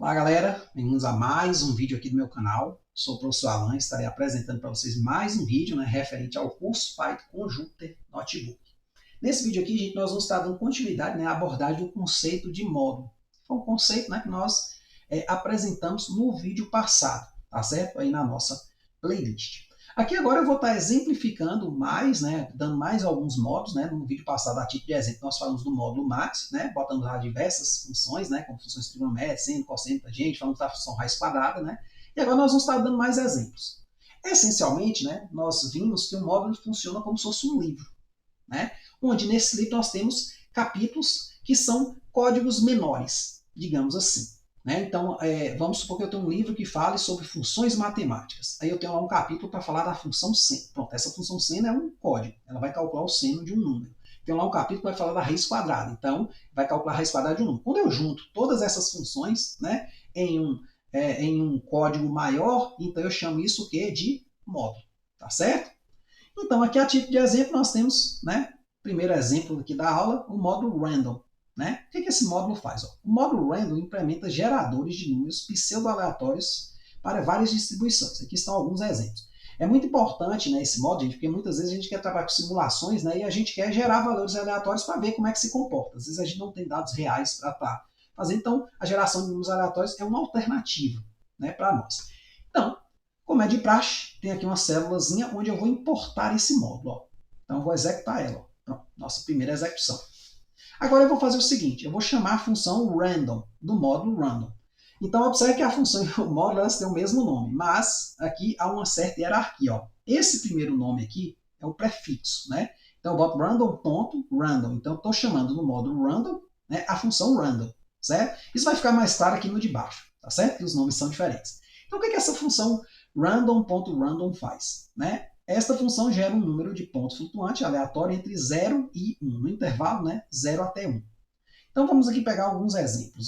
Olá galera, bem-vindos a mais um vídeo aqui do meu canal. Sou o professor Alan e estarei apresentando para vocês mais um vídeo referente ao curso Python com Jupyter Notebook. Nesse vídeo aqui, gente, nós vamos estar dando continuidade à abordagem do conceito de módulo. Foi um conceito que nós apresentamos no vídeo passado, tá certo? Aí na nossa playlist. Aqui agora eu vou estar exemplificando mais, dando mais alguns módulos. No vídeo passado, a título de exemplo, nós falamos do módulo max, botamos lá diversas funções, como funções trigonométricas, seno, cosseno, tangente, falamos da função raiz quadrada, e agora nós vamos estar dando mais exemplos. Essencialmente, nós vimos que o módulo funciona como se fosse um livro, onde nesse livro nós temos capítulos que são códigos menores, digamos assim. Então, vamos supor que eu tenho um livro que fale sobre funções matemáticas. Aí eu tenho lá um capítulo para falar da função seno. Pronto, essa função seno é um código. Ela vai calcular o seno de um número. Tem lá um capítulo que vai falar da raiz quadrada. Então, vai calcular a raiz quadrada de um número. Quando eu junto todas essas funções em um código maior, então eu chamo isso de módulo. Tá certo? Então, aqui a título de exemplo, nós temos, primeiro exemplo aqui da aula, o módulo random. O que esse módulo faz? O módulo random implementa geradores de números pseudo-aleatórios para várias distribuições. Aqui estão alguns exemplos. É muito importante esse módulo, gente, porque muitas vezes a gente quer trabalhar com simulações e a gente quer gerar valores aleatórios para ver como é que se comporta. Às vezes a gente não tem dados reais para estar fazendo, então a geração de números aleatórios é uma alternativa para nós. Então, como é de praxe, tem aqui uma célulazinha onde eu vou importar esse módulo. Então eu vou executar ela. Pronto, nossa primeira execução. Agora eu vou fazer o seguinte, eu vou chamar a função random, do módulo random. Então, observe que a função e o módulo elas têm o mesmo nome, mas aqui há uma certa hierarquia. Esse primeiro nome aqui é o prefixo. Então, eu boto random.random. Então, eu estou chamando no módulo random a função random. Certo? Isso vai ficar mais claro aqui no de baixo, tá certo? Que os nomes são diferentes. Então, o que essa função random.random faz? Esta função gera um número de pontos flutuante aleatório entre 0 e 1, no intervalo 0 até 1. Então vamos aqui pegar alguns exemplos.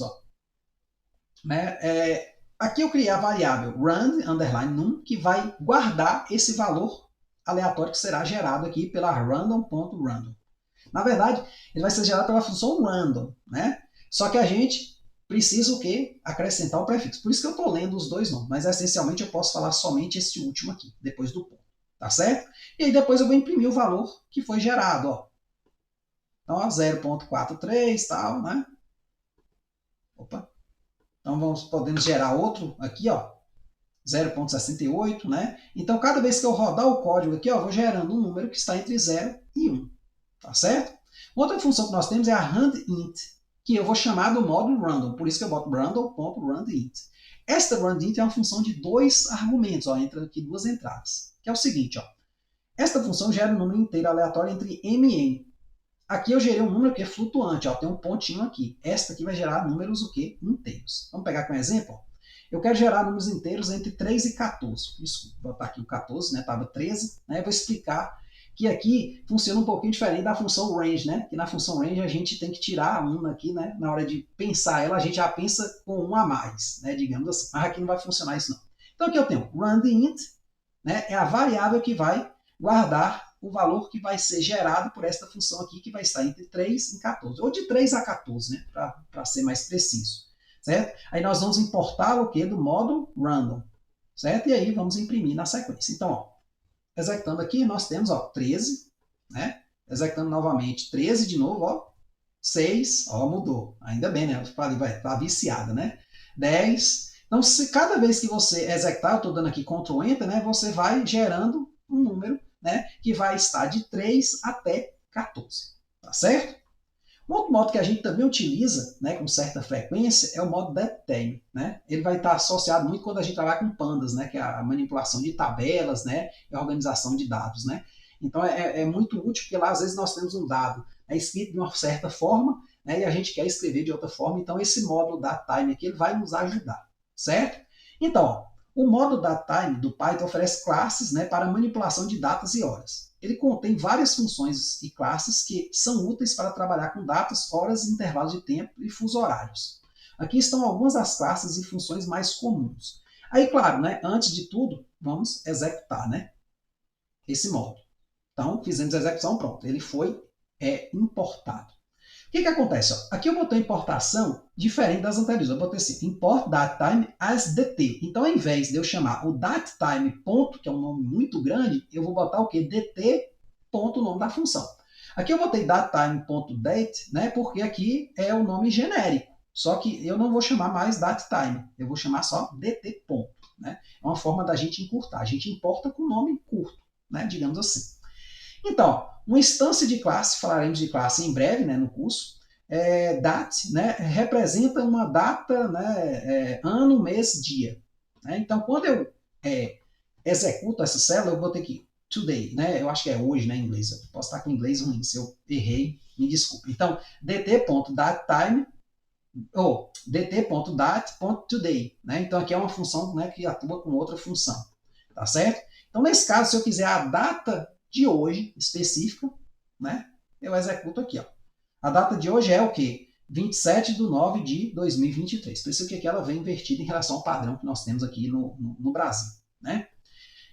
Aqui eu criei a variável rand_num, que vai guardar esse valor aleatório que será gerado aqui pela random.random. Na verdade, ele vai ser gerado pela função random, Só que a gente precisa o quê? Acrescentar o prefixo. Por isso que eu estou lendo os dois nomes, mas essencialmente eu posso falar somente esse último aqui, depois do ponto. Tá certo? E aí depois eu vou imprimir o valor que foi gerado. Então, 0.43 tal, Opa. Então, podemos gerar outro aqui, 0.68, Então, cada vez que eu rodar o código aqui, eu vou gerando um número que está entre 0 e 1. Tá certo? Outra função que nós temos é a randint, que eu vou chamar do módulo random. Por isso que eu boto random.randint. Esta randint é uma função de dois argumentos, entra aqui duas entradas. Que é o seguinte, esta função gera um número inteiro aleatório entre m e n. Aqui eu gerei um número que é flutuante, tem um pontinho aqui. Esta aqui vai gerar números inteiros. Vamos pegar com um exemplo? Eu quero gerar números inteiros entre 3 e 14. Desculpa, vou botar aqui o 14, estava 13. Eu vou explicar que aqui funciona um pouquinho diferente da função range, que na função range a gente tem que tirar um aqui, na hora de pensar ela, a gente já pensa com um a mais, digamos assim. Mas aqui não vai funcionar isso não. Então aqui eu tenho randint, é a variável que vai guardar o valor que vai ser gerado por esta função aqui, que vai estar entre 3 e 14, ou de 3 a 14, para ser mais preciso. Certo? Aí nós vamos importar o que? Do módulo random. Certo? E aí vamos imprimir na sequência. Então, executando aqui, nós temos 13, executando novamente 13 de novo, 6, mudou. Ainda bem, vai estar viciada, 10. Então, cada vez que você executar, eu estou dando aqui Ctrl Enter, você vai gerando um número que vai estar de 3 até 14. Tá certo? Um outro modo que a gente também utiliza com certa frequência é o modo debtime. Ele vai estar associado muito quando a gente trabalha com pandas, que é a manipulação de tabelas e a organização de dados. Então é muito útil, porque lá às vezes nós temos um dado escrito de uma certa forma e a gente quer escrever de outra forma. Então esse módulo datetime aqui ele vai nos ajudar. Certo? Então, o módulo datetime do Python oferece classes para manipulação de datas e horas. Ele contém várias funções e classes que são úteis para trabalhar com datas, horas, intervalos de tempo e fuso horários. Aqui estão algumas das classes e funções mais comuns. Aí, claro, antes de tudo, vamos executar esse módulo. Então, fizemos a execução, pronto. Ele foi importado. que acontece? Ó? Aqui eu botei importação diferente das anteriores. Eu botei assim, import datetime as dt. Então, ao invés de eu chamar o datetime ponto, que é um nome muito grande, eu vou botar o quê? dt ponto, o nome da função. Aqui eu botei datetime.date, né? Porque aqui é o nome genérico. Só que eu não vou chamar mais datetime. Eu vou chamar só dt ponto. Né? É uma forma da gente encurtar. A gente importa com nome curto, né? Digamos assim. Então, uma instância de classe, falaremos de classe em breve, né, no curso, date, né, representa uma data, né, ano, mês, dia. Né? Então, quando eu executo essa célula, eu vou ter que today, né, eu acho que é hoje, né, em inglês. Eu posso estar com inglês ruim, se eu errei, me desculpe. Então, dt.datetime ou dt.date.today, né? Então aqui é uma função, né, que atua com outra função, tá certo? Então nesse caso, se eu quiser a data de hoje específica, né, eu executo aqui, ó. A data de hoje é o quê? 27/9 de 2023. Por isso que aqui ela vem invertida em relação ao padrão que nós temos aqui no Brasil, né?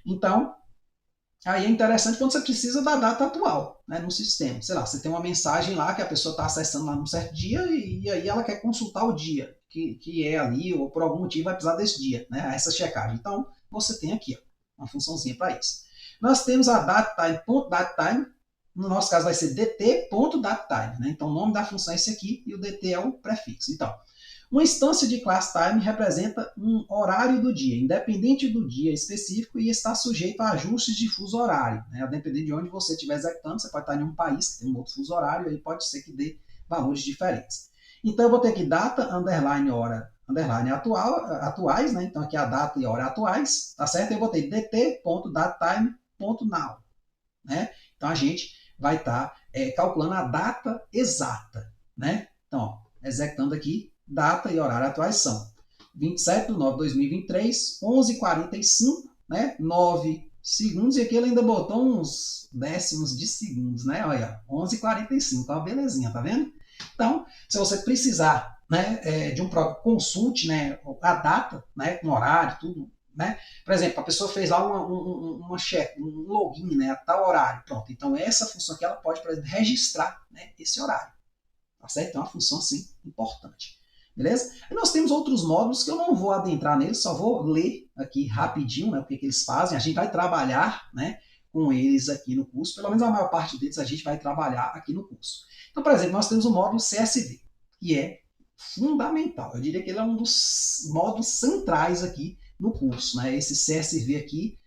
Então, aí é interessante quando você precisa da data atual, né, no sistema. Sei lá, você tem uma mensagem lá que a pessoa está acessando lá num certo dia e aí ela quer consultar o dia que é ali, ou por algum motivo vai precisar desse dia, né, essa checagem. Então, você tem aqui ó, uma funçãozinha para isso. Nós temos a datetime.datetime, no nosso caso vai ser dt.datetime, né? Então, o nome da função é esse aqui e o dt é o prefixo. Então, uma instância de class time representa um horário do dia, independente do dia específico e está sujeito a ajustes de fuso horário. Né? Dependendo de onde você estiver executando, você pode estar em um país que tem um outro fuso horário, e aí pode ser que dê valores diferentes. Então eu vou ter aqui data, underline, hora, underline atuais, né? Então aqui a data e hora atuais, tá certo? Eu botei dt.datetime.now, né? Então a gente vai estar calculando a data exata, né? Então, ó, executando aqui, data e horário atuais são 27/9/2023, 11h45, né? 9 segundos, e aqui ele ainda botou uns décimos de segundos, né? Olha, 11h45, tá uma belezinha, tá vendo? Então, se você precisar, né, de um próprio consulte, né, a data, né, com horário, tudo, né? Por exemplo, a pessoa fez lá uma check, um login, né, a tal horário, pronto. Então, essa função aqui, ela pode, por exemplo, registrar, né, esse horário, tá certo? Então, é uma função, assim, importante. Beleza? E nós temos outros módulos que eu não vou adentrar neles, só vou ler aqui rapidinho, né, o que eles fazem. A gente vai trabalhar, né, com eles aqui no curso, pelo menos a maior parte deles a gente vai trabalhar aqui no curso. Então, por exemplo, nós temos o módulo CSV, que é fundamental. Eu diria que ele é um dos módulos centrais aqui no curso. Né? Esse CSV aqui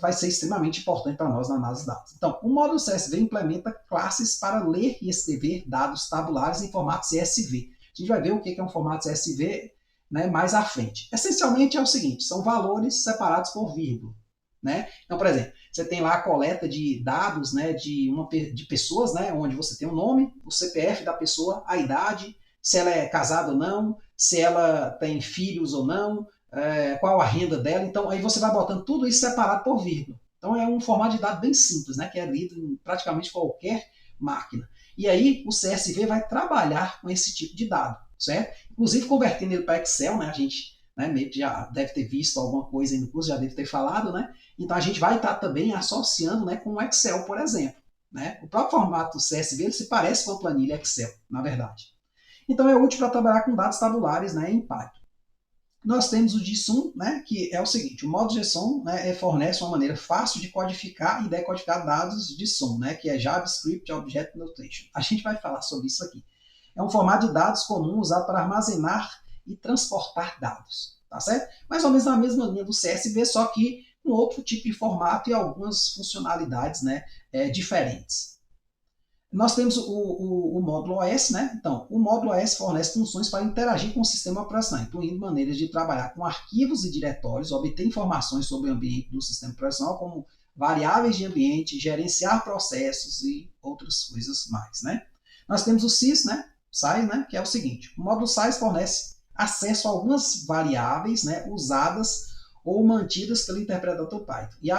vai ser extremamente importante para nós na análise de dados. Então, o módulo CSV implementa classes para ler e escrever dados tabulares em formato CSV. A gente vai ver o que é um formato CSV, né, mais à frente. Essencialmente é o seguinte, são valores separados por vírgula. Né? Então, por exemplo, você tem lá a coleta de dados, né, de pessoas, né, onde você tem o nome, o CPF da pessoa, a idade, se ela é casada ou não, se ela tem filhos ou não, qual a renda dela. Então, aí você vai botando tudo isso separado por vírgula. Então, é um formato de dado bem simples, né, que é lido em praticamente qualquer máquina. E aí, o CSV vai trabalhar com esse tipo de dado, certo? Inclusive, convertendo ele para Excel, né, a gente, né, meio que já deve ter visto alguma coisa aí no curso, já deve ter falado, né? Então, a gente vai estar também associando, né, com o Excel, por exemplo. Né? O próprio formato do CSV ele se parece com a planilha Excel, na verdade. Então, é útil para trabalhar com dados tabulares, né, em Python. Nós temos o JSON, né, que é o seguinte, o módulo JSON, né, fornece uma maneira fácil de codificar e decodificar dados de JSON, né, que é JavaScript Object Notation. A gente vai falar sobre isso aqui. É um formato de dados comum usado para armazenar e transportar dados, tá certo? Mais ou menos na mesma linha do CSV, só que com outro tipo de formato e algumas funcionalidades, né, diferentes. Nós temos o módulo OS, né? Então, o módulo OS fornece funções para interagir com o sistema operacional, incluindo maneiras de trabalhar com arquivos e diretórios, obter informações sobre o ambiente do sistema operacional, como variáveis de ambiente, gerenciar processos e outras coisas mais, né? Nós temos o SIS, né? SIS, né? Que é o seguinte, o módulo SIS fornece acesso a algumas variáveis, né, usadas ou mantidas pelo interpretador Python. E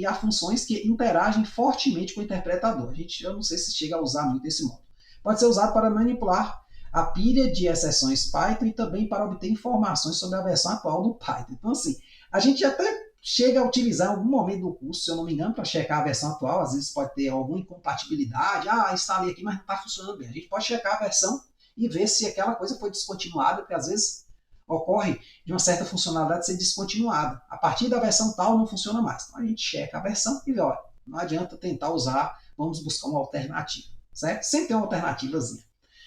há funções que interagem fortemente com o interpretador. Eu não sei se chega a usar muito esse modo. Pode ser usado para manipular a pilha de exceções Python e também para obter informações sobre a versão atual do Python. Então, assim, a gente até chega a utilizar em algum momento do curso, se eu não me engano, para checar a versão atual. Às vezes pode ter alguma incompatibilidade. Instalei aqui, mas não está funcionando bem. A gente pode checar a versão e ver se aquela coisa foi descontinuada, porque às vezes ocorre de uma certa funcionalidade ser descontinuada. A partir da versão tal não funciona mais. Então a gente checa a versão e vê, olha, não adianta tentar usar, vamos buscar uma alternativa, certo? Sempre tem uma alternativazinha.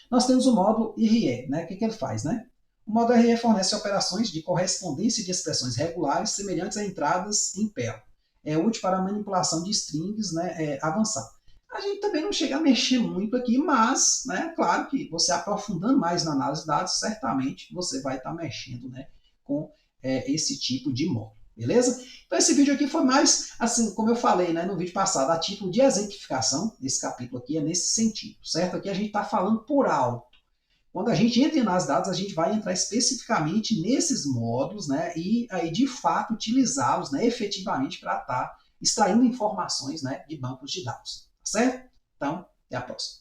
Nós temos o módulo IRE, né? O que ele faz, né? O módulo IRE fornece operações de correspondência de expressões regulares semelhantes a entradas em Perl. É útil para a manipulação de strings, né, avançada. A gente também não chega a mexer muito aqui, mas, né, claro que você aprofundando mais na análise de dados, certamente você vai estar mexendo, né, com esse tipo de módulo. Beleza? Então esse vídeo aqui foi mais, assim, como eu falei, né, no vídeo passado, a título de exemplificação. Esse capítulo aqui é nesse sentido, certo? Aqui a gente está falando por alto. Quando a gente entra em análise de dados, a gente vai entrar especificamente nesses módulos, né, e aí de fato utilizá-los, né, efetivamente para estar extraindo informações, né, de bancos de dados. Tá certo? Então, até a próxima.